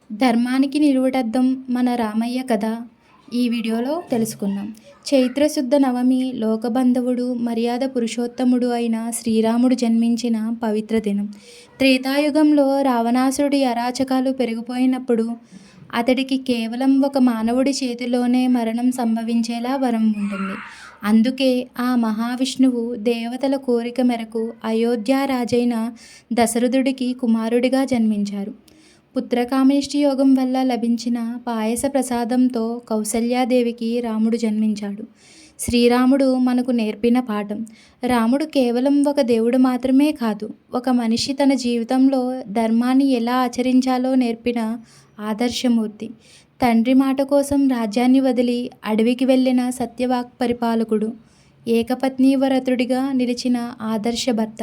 ధర్మానికి నిలువుటద్దం మన రామయ్య కథ ఈ వీడియోలో తెలుసుకుందాం. చైత్రశుద్ధ నవమి లోకబంధవుడు మర్యాద పురుషోత్తముడు అయిన శ్రీరాముడు జన్మించిన పవిత్ర దినం. త్రేతాయుగంలో రావణాసురుడి అరాచకాలు పెరిగిపోయినప్పుడు అతడికి కేవలం ఒక మానవుడి చేతిలోనే మరణం సంభవించేలా వరం ఉంటుంది. అందుకే ఆ మహావిష్ణువు దేవతల కోరిక మేరకు అయోధ్యారాజైన దశరథుడికి కుమారుడిగా జన్మించారు. పుత్రకామేష్టి యోగం వల్ల లభించిన పాయస ప్రసాదంతో కౌసల్యాదేవికి రాముడు జన్మించాడు. శ్రీరాముడు మనకు నేర్పిన పాఠం. రాముడు కేవలం ఒక దేవుడు మాత్రమే కాదు, ఒక మనిషి తన జీవితంలో ధర్మాన్ని ఎలా ఆచరించాలో నేర్పిన ఆదర్శమూర్తి. తండ్రి మాట కోసం రాజ్యాన్ని వదిలి అడవికి వెళ్ళిన సత్యవాక్ పరిపాలకుడు. ఏకపత్ని వ్రతుడిగా నిలిచిన ఆదర్శ భర్త.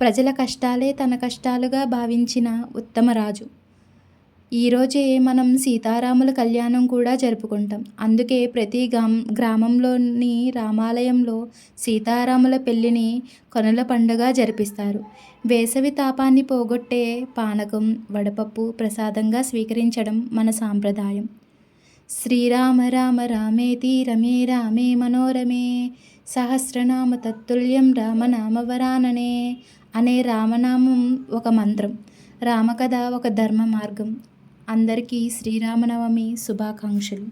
ప్రజల కష్టాలే తన కష్టాలుగా భావించిన ఉత్తమ రాజు. ఈరోజే మనం సీతారాముల కళ్యాణం కూడా జరుపుకుంటాం. అందుకే ప్రతి గ్రామంలోని రామాలయంలో సీతారాముల పెళ్లిని కనుల పండుగ జరిపిస్తారు. వేసవి తాపాన్ని పోగొట్టే పానకం, వడపప్పు ప్రసాదంగా స్వీకరించడం మన సాంప్రదాయం. శ్రీరామ రామ రామేతి రమే రామే మనోరమే సహస్రనామ తత్తుల్యం రామనామవరాననే అనే రామనామం ఒక మంత్రం, రామకథ ఒక ధర్మ మార్గం. అందరికీ శ్రీరామనవమి శుభాకాంక్షలు.